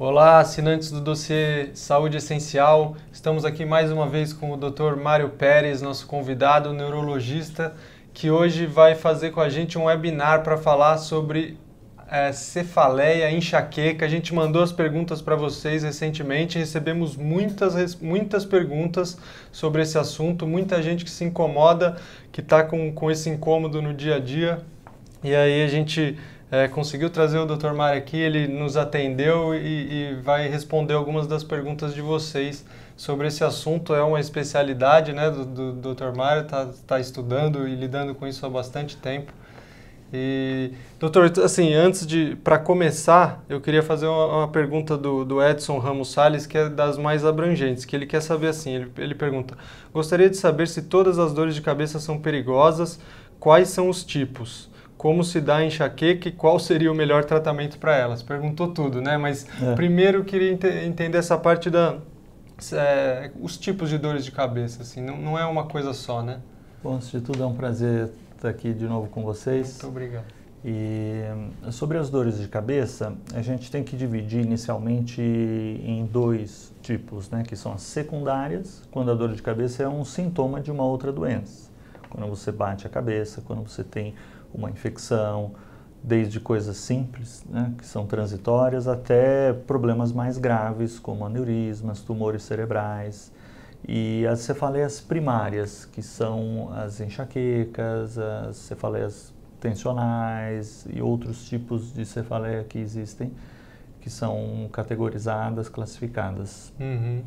Olá, assinantes do dossiê Saúde Essencial. Estamos aqui mais uma vez com o Dr. Mário Pérez, nosso convidado neurologista, que hoje vai fazer com a gente um webinar para falar sobre cefaleia, enxaqueca. A gente mandou as perguntas para vocês recentemente, recebemos muitas perguntas sobre esse assunto, muita gente que se incomoda, que está com esse incômodo no dia a dia. E aí a gente conseguiu trazer o Dr. Mário aqui, ele nos atendeu e vai responder algumas das perguntas de vocês sobre esse assunto. É uma especialidade, né, do Dr. Mário, tá estudando e lidando com isso há bastante tempo. E, doutor, assim, para começar, eu queria fazer uma pergunta do Edson Ramos Salles, que é das mais abrangentes, que ele quer saber assim, ele pergunta: gostaria de saber se todas as dores de cabeça são perigosas, quais são os tipos? Como se dá a enxaqueca e qual seria o melhor tratamento para elas? Perguntou tudo, né? Mas primeiro eu queria entender essa parte os tipos de dores de cabeça, assim, não é uma coisa só, né? Bom, antes de tudo é um prazer estar aqui de novo com vocês. Muito obrigado. E sobre as dores de cabeça, a gente tem que dividir inicialmente em dois tipos, né? Que são as secundárias, quando a dor de cabeça é um sintoma de uma outra doença. Quando você bate a cabeça, quando você tem uma infecção, desde coisas simples, né, que são transitórias, até problemas mais graves, como aneurismas, tumores cerebrais, e as cefaleias primárias, que são as enxaquecas, as cefaleias tensionais e outros tipos de cefaleia que existem, que são categorizadas, classificadas. Uhum.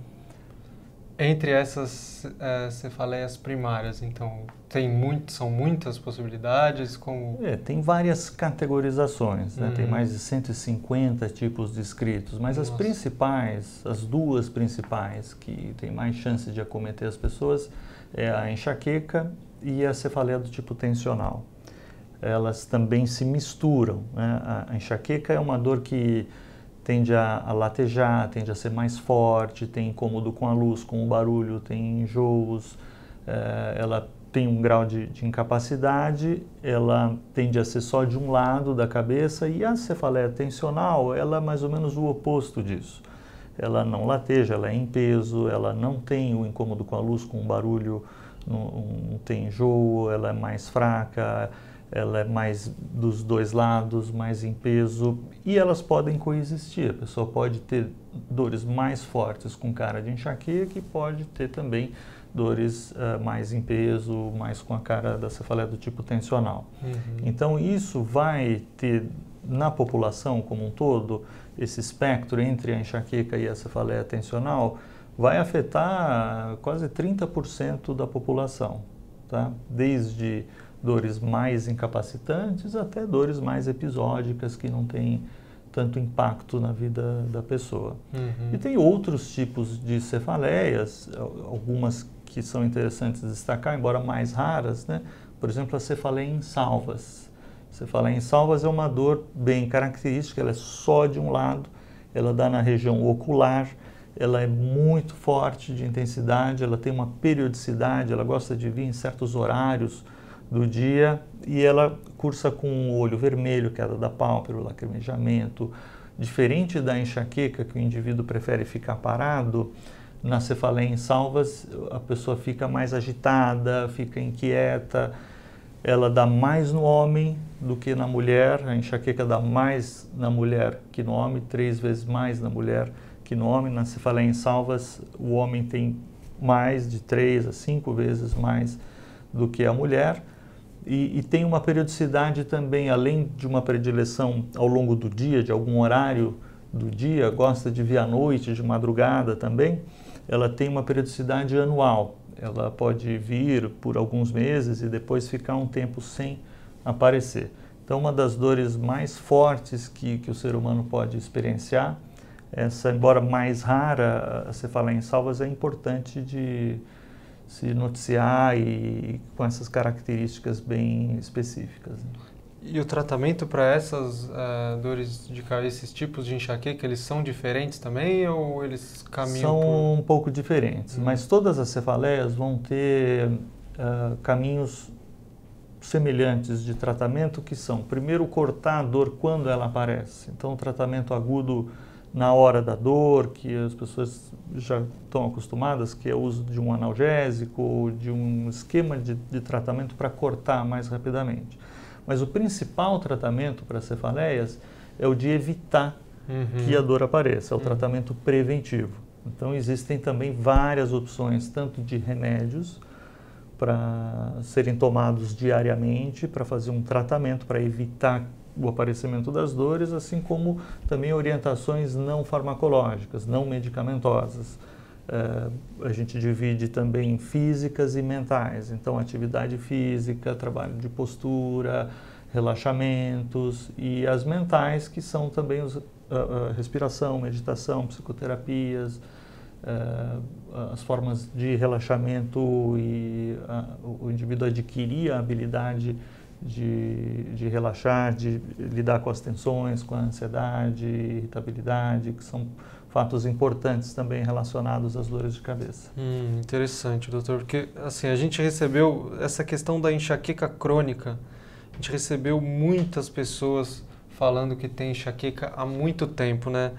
Entre essas cefaleias primárias, então, são muitas possibilidades? Tem várias categorizações, né? Tem mais de 150 tipos descritos, mas as duas principais que têm mais chance de acometer as pessoas é a enxaqueca e a cefaleia do tipo tensional. Elas também se misturam, né? A enxaqueca é uma dor que tende a latejar, tende a ser mais forte, tem incômodo com a luz, com o barulho, tem enjoos, ela tem um grau de incapacidade, ela tende a ser só de um lado da cabeça, e a cefaleia tensional, ela é mais ou menos o oposto disso. Ela não lateja, ela é em peso, ela não tem o incômodo com a luz, com o barulho, não tem enjoo, ela é mais fraca, ela é mais dos dois lados, mais em peso, e elas podem coexistir. A pessoa pode ter dores mais fortes com cara de enxaqueca e pode ter também dores mais em peso, mais com a cara da cefaleia do tipo tensional. Então isso vai ter, na população como um todo, esse espectro entre a enxaqueca e a cefaleia tensional vai afetar quase 30% da população, tá? Desde dores mais incapacitantes até dores mais episódicas que não têm tanto impacto na vida da pessoa. E tem outros tipos de cefaleias, algumas que são interessantes destacar, embora mais raras, né? Por exemplo, a cefaleia em salvas. A cefaleia em salvas é uma dor bem característica, ela é só de um lado, ela dá na região ocular, ela é muito forte de intensidade, ela tem uma periodicidade, ela gosta de vir em certos horários do dia, e ela cursa com o olho vermelho, queda da pálpebra, lacrimejamento. Diferente da enxaqueca, que o indivíduo prefere ficar parado, na cefaleia em salvas a pessoa fica mais agitada, fica inquieta, ela dá mais no homem do que na mulher. A enxaqueca dá mais na mulher que no homem, 3 vezes mais na mulher que no homem. Na cefaleia em salvas o homem tem mais de 3 a 5 vezes mais do que a mulher. E tem uma periodicidade também, além de uma predileção ao longo do dia, de algum horário do dia, gosta de vir à noite, de madrugada também, ela tem uma periodicidade anual. Ela pode vir por alguns meses e depois ficar um tempo sem aparecer. Então, uma das dores mais fortes que o ser humano pode experienciar, essa, embora mais rara, a cefaleia em salvas, é importante de se noticiar e com essas características bem específicas. E o tratamento para essas dores de cabeça, esses tipos de enxaqueca, eles são diferentes também ou eles caminham São um pouco diferentes, mas todas as cefaleias vão ter caminhos semelhantes de tratamento, que são, primeiro, cortar a dor quando ela aparece. Então, o tratamento agudo na hora da dor, que as pessoas já estão acostumadas, que é o uso de um analgésico, de um esquema de tratamento para cortar mais rapidamente. Mas o principal tratamento para cefaleias é o de evitar que a dor apareça, é o tratamento preventivo. Então existem também várias opções, tanto de remédios para serem tomados diariamente, para fazer um tratamento para evitar o aparecimento das dores, assim como também orientações não farmacológicas, não medicamentosas. A gente divide também físicas e mentais, então atividade física, trabalho de postura, relaxamentos, e as mentais, que são também respiração, meditação, psicoterapias, as formas de relaxamento, e o indivíduo adquirir a habilidade de relaxar, de lidar com as tensões, com a ansiedade, irritabilidade, que são fatos importantes também relacionados às dores de cabeça. Interessante, doutor, porque assim, a gente recebeu essa questão da enxaqueca crônica, a gente recebeu muitas pessoas falando que tem enxaqueca há muito tempo, né?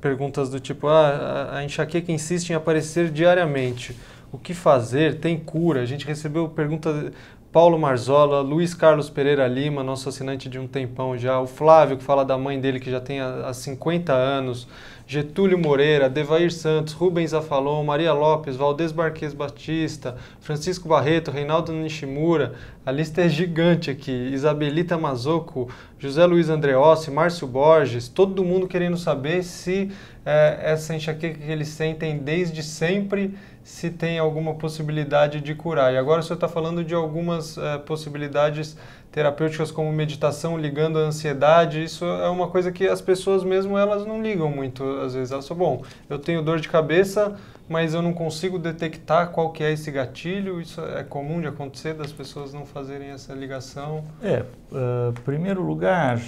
Perguntas do tipo, a enxaqueca insiste em aparecer diariamente, o que fazer? Tem cura? A gente recebeu perguntas... Paulo Marzola, Luiz Carlos Pereira Lima, nosso assinante de um tempão já, o Flávio, que fala da mãe dele, que já tem há 50 anos, Getúlio Moreira, Devair Santos, Rubens Afalon, Maria Lopes, Valdez Marques Batista, Francisco Barreto, Reinaldo Nishimura, a lista é gigante aqui, Isabelita Mazzocco, José Luiz Andreossi, Márcio Borges, todo mundo querendo saber se essa enxaqueca que eles sentem desde sempre, se tem alguma possibilidade de curar. E agora o senhor está falando de algumas possibilidades terapêuticas como meditação ligando a ansiedade. Isso é uma coisa que as pessoas mesmo elas não ligam muito. Às vezes elas falam, bom, eu tenho dor de cabeça, mas eu não consigo detectar qual que é esse gatilho. Isso é comum de acontecer, das pessoas não fazerem essa ligação? Em primeiro lugar,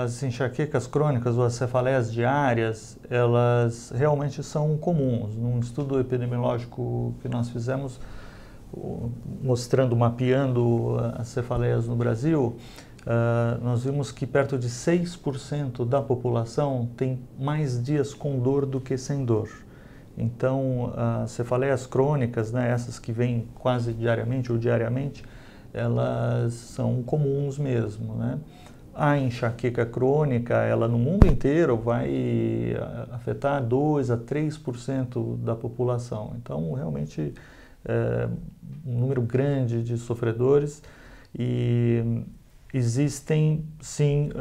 as enxaquecas crônicas ou as cefaleias diárias, elas realmente são comuns. Num estudo epidemiológico que nós fizemos, mapeando as cefaleias no Brasil, nós vimos que perto de 6% da população tem mais dias com dor do que sem dor. Então, as cefaleias crônicas, né, essas que vêm quase diariamente ou diariamente, elas são comuns mesmo, né? A enxaqueca crônica, ela no mundo inteiro vai afetar 2 a 3% da população. Então, realmente, um número grande de sofredores, e existem, sim,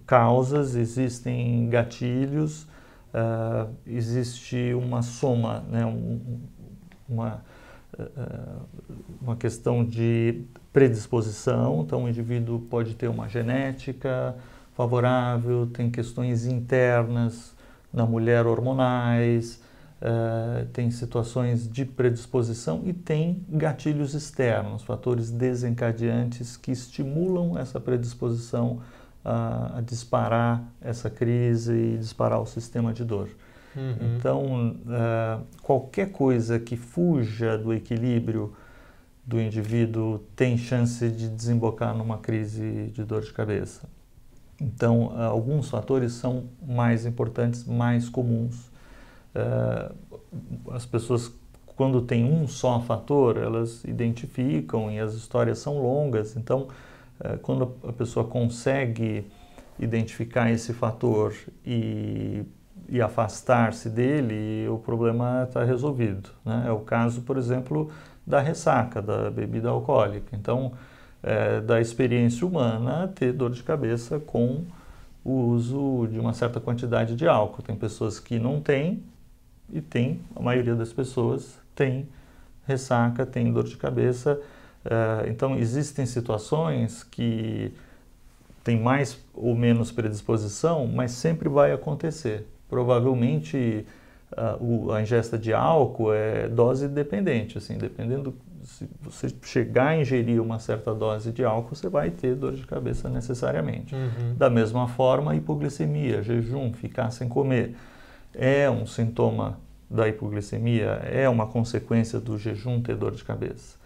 causas, existem gatilhos, existe uma soma, né, uma questão de predisposição. Então o indivíduo pode ter uma genética favorável, tem questões internas na mulher hormonais, tem situações de predisposição e tem gatilhos externos, fatores desencadeantes que estimulam essa predisposição a disparar essa crise e disparar o sistema de dor. Então, qualquer coisa que fuja do equilíbrio do indivíduo tem chance de desembocar numa crise de dor de cabeça. Então, alguns fatores são mais importantes, mais comuns. As pessoas, quando tem um só fator, elas identificam, e as histórias são longas. Então, quando a pessoa consegue identificar esse fator e afastar-se dele, o problema está resolvido, né? É o caso, por exemplo, da ressaca, da bebida alcoólica. Então, da experiência humana, ter dor de cabeça com o uso de uma certa quantidade de álcool. Tem pessoas que não têm, e tem, a maioria das pessoas tem ressaca, tem dor de cabeça. Então, existem situações que tem mais ou menos predisposição, mas sempre vai acontecer. Provavelmente a ingesta de álcool é dose dependente, assim, dependendo, se você chegar a ingerir uma certa dose de álcool, você vai ter dor de cabeça necessariamente. Da mesma forma, a hipoglicemia, jejum, ficar sem comer, é um sintoma da hipoglicemia, é uma consequência do jejum ter dor de cabeça.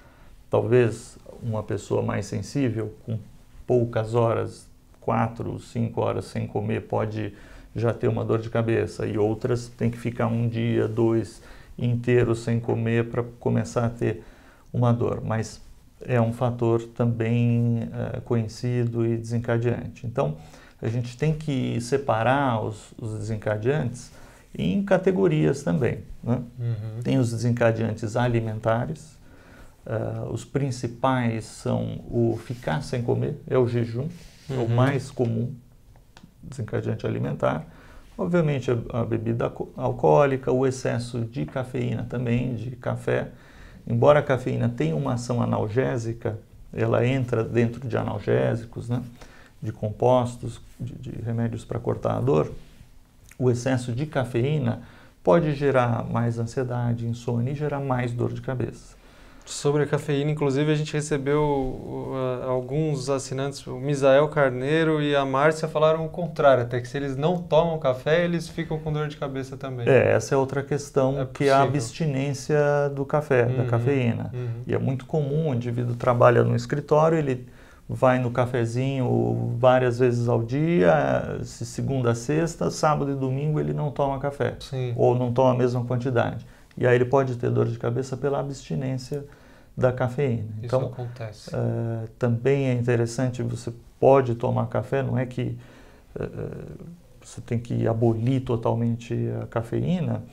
Talvez uma pessoa mais sensível, com poucas horas, 4, 5 horas sem comer, pode já ter uma dor de cabeça, e outras têm que ficar um dia, 2 inteiros sem comer para começar a ter uma dor. Mas é um fator também conhecido e desencadeante. Então, a gente tem que separar os desencadeantes em categorias também, né? Uhum. Tem os desencadeantes alimentares, os principais são o ficar sem comer, é o jejum, é o mais comum desencadeante alimentar. Obviamente a bebida alcoólica, o excesso de cafeína também, de café. Embora a cafeína tenha uma ação analgésica, ela entra dentro de analgésicos, né? De compostos, de remédios para cortar a dor. O excesso de cafeína pode gerar mais ansiedade, insônia e gerar mais dor de cabeça. Sobre a cafeína, inclusive, a gente recebeu alguns assinantes, o Misael Carneiro e a Márcia falaram o contrário, até que se eles não tomam café, eles ficam com dor de cabeça também. Essa é outra questão, que é a abstinência do café, da cafeína. E é muito comum, o indivíduo trabalha no escritório, ele vai no cafezinho várias vezes ao dia, segunda a sexta, sábado e domingo ele não toma café. Sim. Ou não toma a mesma quantidade. E aí ele pode ter dor de cabeça pela abstinência da cafeína. Isso então, acontece. Também é interessante, você pode tomar café, não é que você tem que abolir totalmente a cafeína,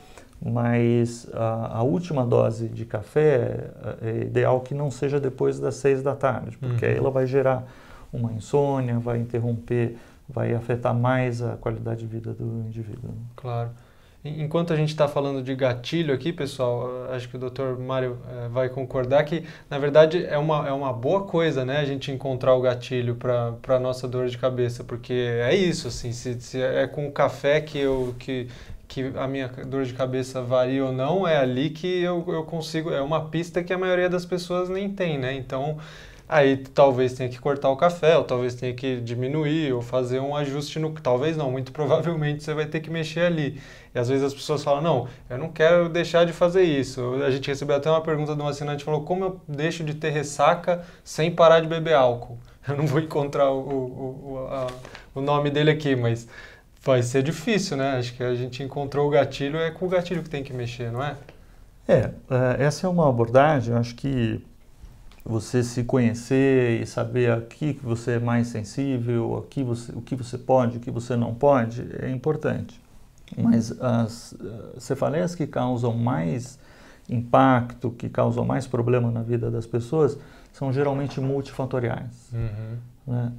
mas a última dose de café é ideal que não seja depois das 6 da tarde, porque aí ela vai gerar uma insônia, vai interromper, vai afetar mais a qualidade de vida do indivíduo. Claro. Enquanto a gente está falando de gatilho aqui, pessoal, acho que o Dr. Mário vai concordar que, na verdade, é uma boa coisa, né, a gente encontrar o gatilho para a nossa dor de cabeça, porque é isso, assim, se é com o café que a minha dor de cabeça varia ou não, é ali que eu consigo, é uma pista que a maioria das pessoas nem tem, né, então aí talvez tenha que cortar o café, ou talvez tenha que diminuir, ou fazer um ajuste no... Talvez não, muito provavelmente você vai ter que mexer ali. E às vezes as pessoas falam, não, eu não quero deixar de fazer isso. A gente recebeu até uma pergunta de um assinante que falou, como eu deixo de ter ressaca sem parar de beber álcool? Eu não vou encontrar o nome dele aqui, mas vai ser difícil, né? Acho que a gente encontrou o gatilho, é com o gatilho que tem que mexer, não é? Essa é uma abordagem, eu acho que você se conhecer e saber aqui que você é mais sensível, o que você pode, o que você não pode, é importante. Mas as cefaleias que causam mais impacto, que causam mais problema na vida das pessoas, são geralmente multifatoriais. Né?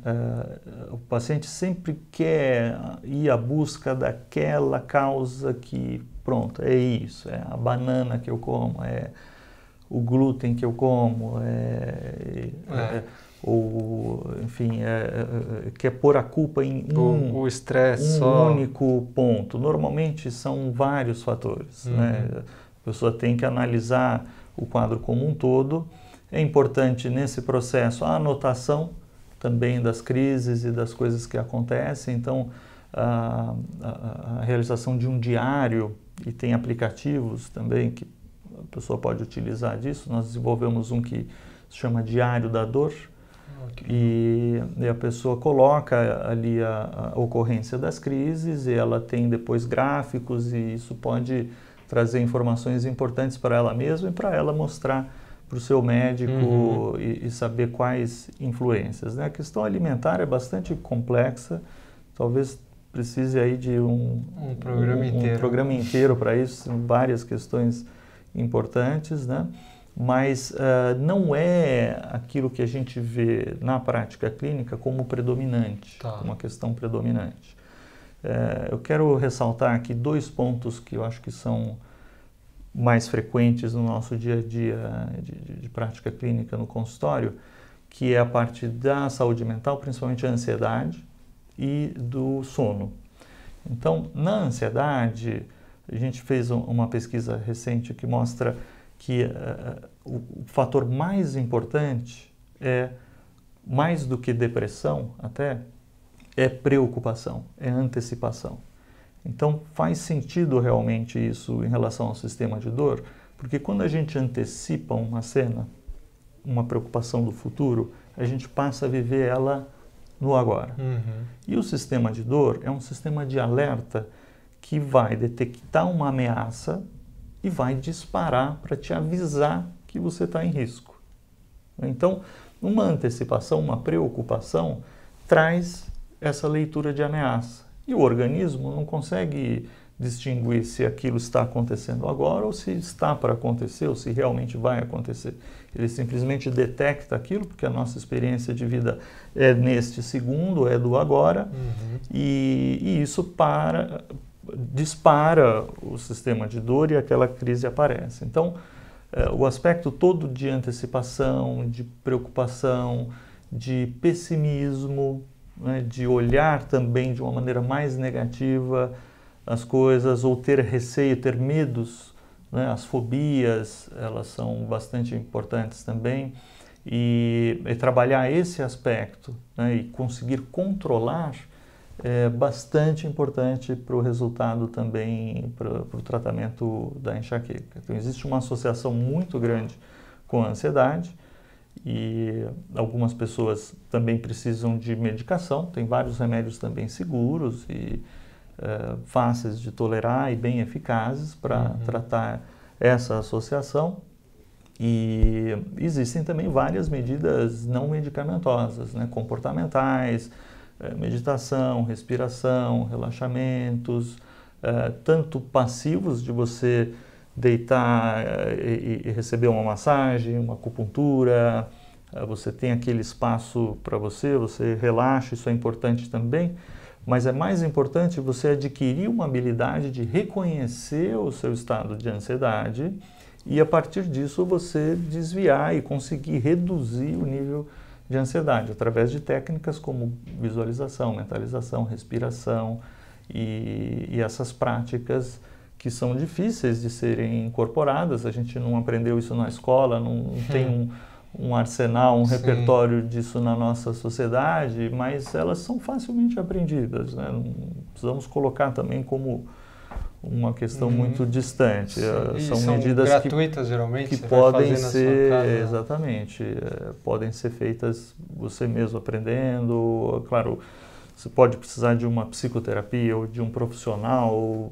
O paciente sempre quer ir à busca daquela causa que, pronto, é isso, é a banana que eu como, é o glúten que eu como, ou, enfim, quer pôr a culpa em o estresse único ponto. Normalmente são vários fatores, né? A pessoa tem que analisar o quadro como um todo. É importante nesse processo a anotação também das crises e das coisas que acontecem. Então, a realização de um diário, e tem aplicativos também que a pessoa pode utilizar disso. Nós desenvolvemos um que se chama Diário da Dor, e a pessoa coloca ali a ocorrência das crises, e ela tem depois gráficos, e isso pode trazer informações importantes para ela mesma e para ela mostrar para o seu médico e saber quais influências, né? A questão alimentar é bastante complexa, talvez precise aí de um programa inteiro para isso, são várias questões importantes, né? Mas não é aquilo que a gente vê na prática clínica como predominante, uma questão predominante. Eu quero ressaltar aqui 2 pontos que eu acho que são mais frequentes no nosso dia a dia de prática clínica no consultório, que é a parte da saúde mental, principalmente a ansiedade e do sono. Então, na ansiedade, a gente fez uma pesquisa recente que mostra que o fator mais importante mais do que depressão até, é preocupação, é antecipação. Então faz sentido realmente isso em relação ao sistema de dor, porque quando a gente antecipa uma cena, uma preocupação do futuro, a gente passa a viver ela no agora. E o sistema de dor é um sistema de alerta que vai detectar uma ameaça e vai disparar para te avisar que você está em risco. Então, uma antecipação, uma preocupação, traz essa leitura de ameaça. E o organismo não consegue distinguir se aquilo está acontecendo agora ou se está para acontecer ou se realmente vai acontecer. Ele simplesmente detecta aquilo, porque a nossa experiência de vida é neste segundo, é do agora, e isso dispara o sistema de dor e aquela crise aparece. Então, o aspecto todo de antecipação, de preocupação, de pessimismo, né, de olhar também de uma maneira mais negativa as coisas, ou ter receio, ter medos, né, as fobias, elas são bastante importantes também, e trabalhar esse aspecto, né, e conseguir controlar é bastante importante para o resultado também, para o tratamento da enxaqueca. Então, existe uma associação muito grande com a ansiedade e algumas pessoas também precisam de medicação. Tem vários remédios também seguros e fáceis de tolerar e bem eficazes para tratar essa associação. E existem também várias medidas não medicamentosas, né, comportamentais, meditação, respiração, relaxamentos, tanto passivos de você deitar e receber uma massagem, uma acupuntura, você tem aquele espaço para você relaxa, isso é importante também, mas é mais importante você adquirir uma habilidade de reconhecer o seu estado de ansiedade e a partir disso você desviar e conseguir reduzir o nível de ansiedade, através de técnicas como visualização, mentalização, respiração e essas práticas que são difíceis de serem incorporadas. A gente não aprendeu isso na escola, não tem um arsenal, repertório disso na nossa sociedade, mas elas são facilmente aprendidas, né? Não precisamos colocar também como uma questão muito distante. São medidas gratuitas, geralmente, que podem ser, exatamente, podem ser feitas você mesmo aprendendo. Claro, você pode precisar de uma psicoterapia ou de um profissional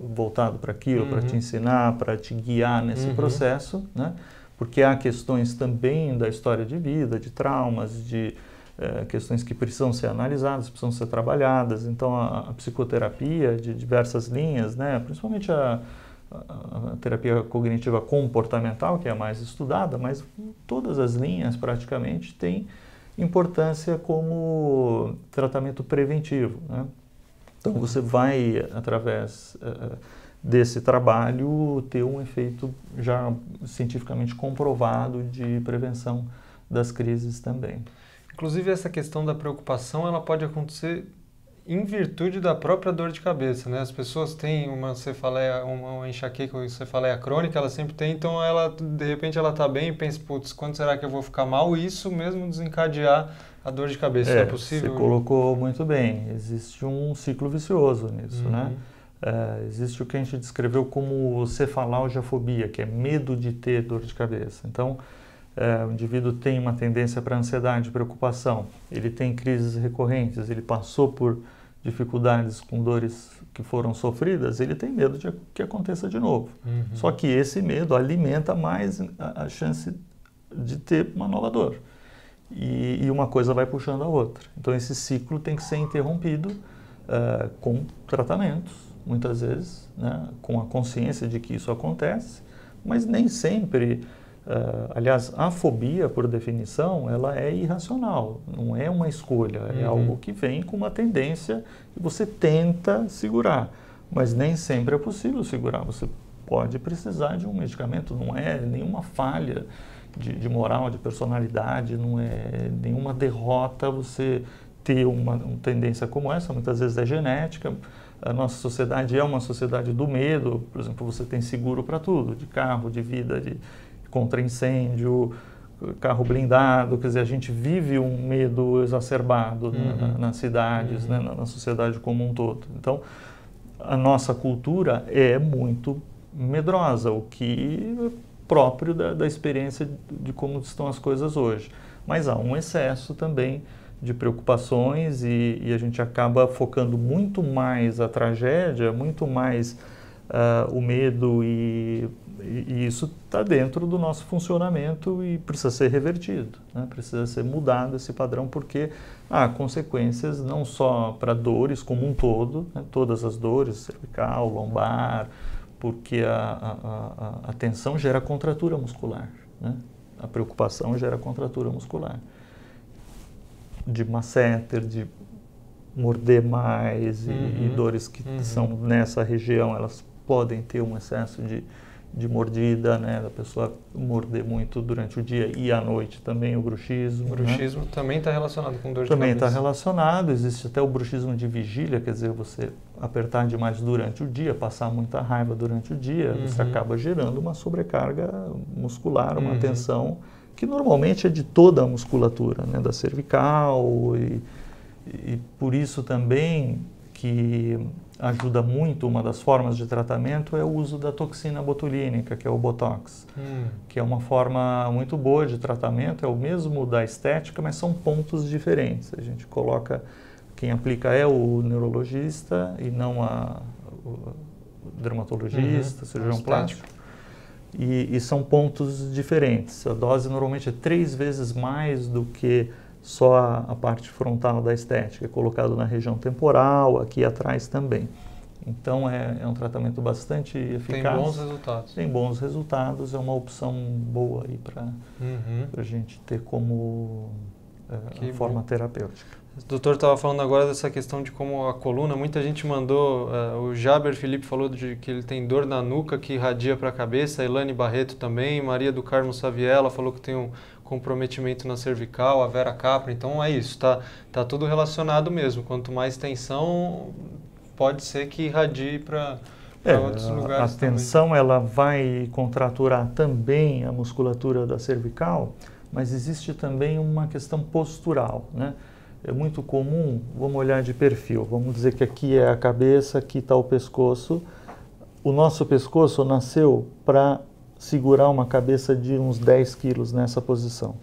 voltado para aquilo, para te ensinar, para te guiar nesse processo, né? Porque há questões também da história de vida, de traumas, de questões que precisam ser analisadas, precisam ser trabalhadas. Então, a psicoterapia de diversas linhas, né, principalmente a terapia cognitiva comportamental, que é a mais estudada, mas todas as linhas praticamente têm importância como tratamento preventivo, né? Então, você vai, através desse trabalho, ter um efeito já cientificamente comprovado de prevenção das crises também. Inclusive, essa questão da preocupação, ela pode acontecer em virtude da própria dor de cabeça, né? As pessoas têm uma cefaleia, uma enxaqueca ou cefaleia crônica, ela sempre tem, então ela, de repente ela está bem e pensa, putz, quando será que eu vou ficar mal? E isso mesmo desencadear a dor de cabeça, é possível? Você colocou muito bem, existe um ciclo vicioso nisso, né? Existe o que a gente descreveu como cefalgiafobia, que é medo de ter dor de cabeça. Então, o indivíduo tem uma tendência para ansiedade, preocupação, ele tem crises recorrentes, ele passou por dificuldades com dores que foram sofridas, ele tem medo de que aconteça de novo. Só que esse medo alimenta mais a chance de ter uma nova dor. E uma coisa vai puxando a outra. Então esse ciclo tem que ser interrompido com tratamentos, muitas vezes, né, com a consciência de que isso acontece, mas nem sempre. Aliás, a fobia, por definição, ela é irracional, não é uma escolha, é algo que vem com uma tendência e você tenta segurar, mas nem sempre é possível segurar. Você pode precisar de um medicamento, não é nenhuma falha de moral, de personalidade, não é nenhuma derrota você ter uma tendência como essa, muitas vezes é genética. A nossa sociedade é uma sociedade do medo, por exemplo, você tem seguro para tudo, de carro, de vida, contra incêndio, carro blindado, quer dizer, a gente vive um medo exacerbado nas cidades, né, na sociedade como um todo. Então, a nossa cultura é muito medrosa, o que é próprio da experiência de como estão as coisas hoje. Mas há um excesso também de preocupações e a gente acaba focando muito mais a tragédia, muito mais o medo e isso está dentro do nosso funcionamento e precisa ser revertido, né? Precisa ser mudado esse padrão porque há consequências não só para dores como um todo, né? Todas as dores, cervical, lombar, porque a tensão gera contratura muscular, né? A preocupação gera contratura muscular. De masseter, de morder mais e dores que são nessa região, elas podem ter um excesso de mordida, né, da pessoa morder muito durante o dia e à noite também o bruxismo. O bruxismo, né? Também está relacionado com dor de cabeça. Também está relacionado, existe até o bruxismo de vigília, quer dizer, você apertar demais durante o dia, passar muita raiva durante o dia, você acaba gerando uma sobrecarga muscular, uma tensão que normalmente é de toda a musculatura, né, da cervical e por isso também que ajuda muito, uma das formas de tratamento é o uso da toxina botulínica, que é o Botox, que é uma forma muito boa de tratamento, é o mesmo da estética, mas são pontos diferentes. A gente coloca, quem aplica é o neurologista e não o dermatologista, cirurgião plástico. E são pontos diferentes. A dose normalmente é 3 vezes mais do que só a parte frontal da estética, é colocado na região temporal, aqui atrás também. Então é um tratamento bastante eficaz. Tem bons resultados. Tem bons resultados, é uma opção boa aí para a gente ter como forma terapêutica. O doutor estava falando agora dessa questão de como a coluna, muita gente mandou, o Jaber Felipe falou de que ele tem dor na nuca que irradia para a cabeça, a Elane Barreto também, Maria do Carmo Saviela falou que tem um comprometimento na cervical, a Vera Capra, então é isso, tá tudo relacionado mesmo, quanto mais tensão, pode ser que irradie para outros lugares. A tensão ela vai contraturar também a musculatura da cervical, mas existe também uma questão postural, né? É muito comum, vamos olhar de perfil, vamos dizer que aqui é a cabeça, aqui está o pescoço. O nosso pescoço nasceu para segurar uma cabeça de uns 10 quilos nessa posição,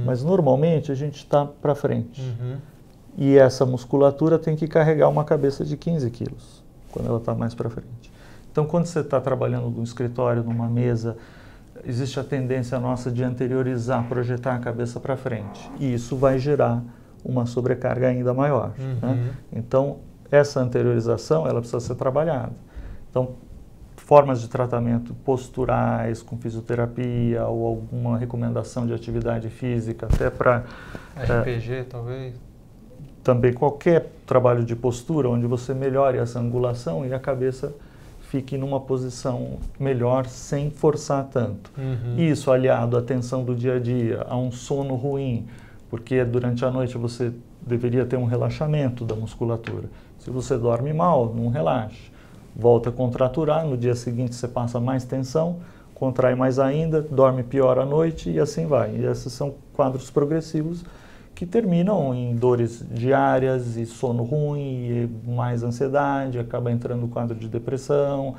mas normalmente a gente está para frente. E essa musculatura tem que carregar uma cabeça de 15 quilos, quando ela está mais para frente. Então, quando você está trabalhando no escritório, numa mesa, existe a tendência nossa de anteriorizar, projetar a cabeça para frente. E isso vai gerar uma sobrecarga ainda maior. Né? Então, essa anteriorização, ela precisa ser trabalhada. Então, formas de tratamento posturais, com fisioterapia ou alguma recomendação de atividade física, até para... RPG, talvez? Também qualquer trabalho de postura, onde você melhore essa angulação e a cabeça fique numa posição melhor, sem forçar tanto. Isso aliado à tensão do dia a dia, a um sono ruim, porque durante a noite você deveria ter um relaxamento da musculatura. Se você dorme mal, não relaxe. Volta a contraturar, no dia seguinte você passa mais tensão, contrai mais ainda, dorme pior à noite e assim vai. E esses são quadros progressivos que terminam em dores diárias e sono ruim, e mais ansiedade, acaba entrando no quadro de depressão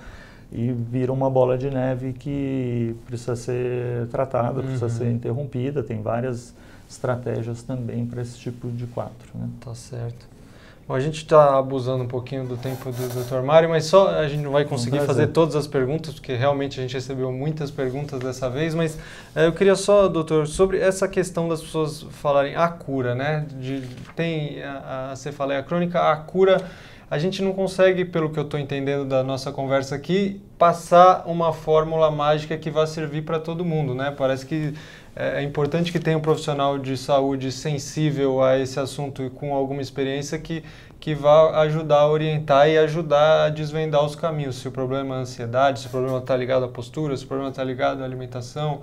e vira uma bola de neve que precisa ser tratada, precisa ser interrompida. Tem várias estratégias também para esse tipo de quadro, né? Tá certo. Bom, a gente está abusando um pouquinho do tempo do Dr. Mário, mas só a gente não vai conseguir fazer todas as perguntas, porque realmente a gente recebeu muitas perguntas dessa vez, mas eu queria só, doutor, sobre essa questão das pessoas falarem a cura, né? Tem a cefaleia crônica, a cura, a gente não consegue, pelo que eu estou entendendo da nossa conversa aqui, passar uma fórmula mágica que vai servir para todo mundo, né? Parece que é importante que tenha um profissional de saúde sensível a esse assunto e com alguma experiência que vá ajudar a orientar e ajudar a desvendar os caminhos. Se o problema é a ansiedade, se o problema está ligado à postura, se o problema está ligado à alimentação,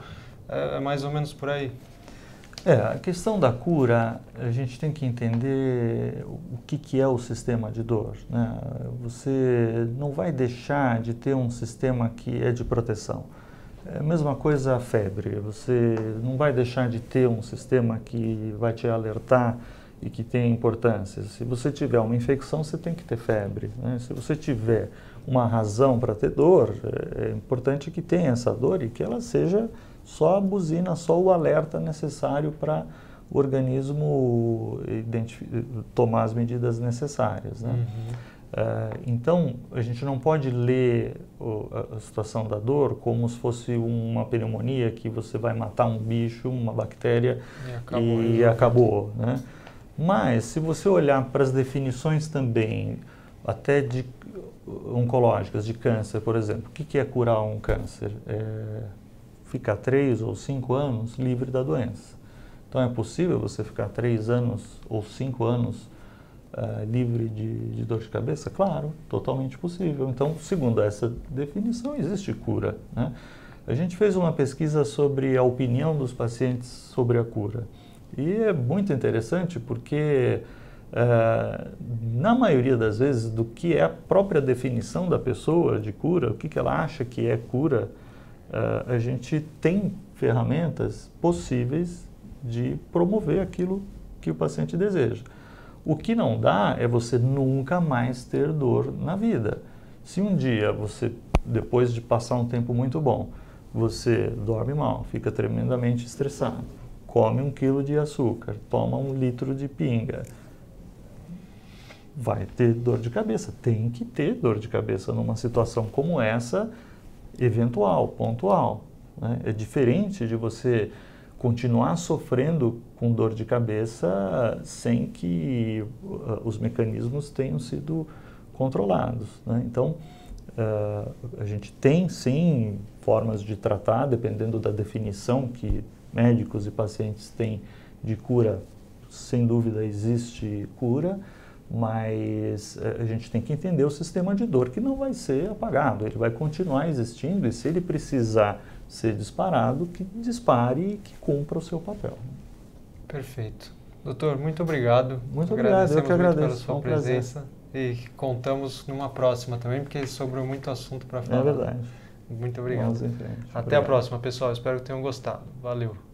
é mais ou menos por aí. A questão da cura, a gente tem que entender o que é o sistema de dor, né? Você não vai deixar de ter um sistema que é de proteção. É a mesma coisa a febre, você não vai deixar de ter um sistema que vai te alertar e que tem importância. Se você tiver uma infecção, você tem que ter febre, né? Se você tiver uma razão para ter dor, é importante que tenha essa dor e que ela seja só a buzina, só o alerta necessário para o organismo tomar as medidas necessárias, né? Então, a gente não pode ler a situação da dor como se fosse uma pneumonia que você vai matar um bicho, uma bactéria e acabou, né? Mas, se você olhar para as definições também, até oncológicas, de câncer, por exemplo, o que é curar um câncer? Ficar 3 ou 5 anos livre da doença. Então, é possível você ficar 3 anos ou 5 anos livre de dor de cabeça? Claro, totalmente possível. Então, segundo essa definição, existe cura, né? A gente fez uma pesquisa sobre a opinião dos pacientes sobre a cura. E é muito interessante porque, na maioria das vezes, do que é a própria definição da pessoa de cura, o que ela acha que é cura, a gente tem ferramentas possíveis de promover aquilo que o paciente deseja. O que não dá é você nunca mais ter dor na vida. Se um dia você, depois de passar um tempo muito bom, você dorme mal, fica tremendamente estressado, come 1 quilo de açúcar, toma 1 litro de pinga, vai ter dor de cabeça. Tem que ter dor de cabeça numa situação como essa, eventual, pontual, né? É diferente de você continuar sofrendo com dor de cabeça sem que os mecanismos tenham sido controlados, né? Então, a gente tem sim formas de tratar, dependendo da definição que médicos e pacientes têm de cura. Sem dúvida existe cura, mas a gente tem que entender o sistema de dor, que não vai ser apagado, ele vai continuar existindo, e se ele precisar ser disparado, que dispare e que cumpra o seu papel. Perfeito. Doutor, muito obrigado. Muito obrigado, eu que agradeço pela sua presença. E contamos numa próxima também, porque sobrou muito assunto para falar. É verdade. Muito obrigado. Vamos em frente. Até a próxima, pessoal. Espero que tenham gostado. Valeu.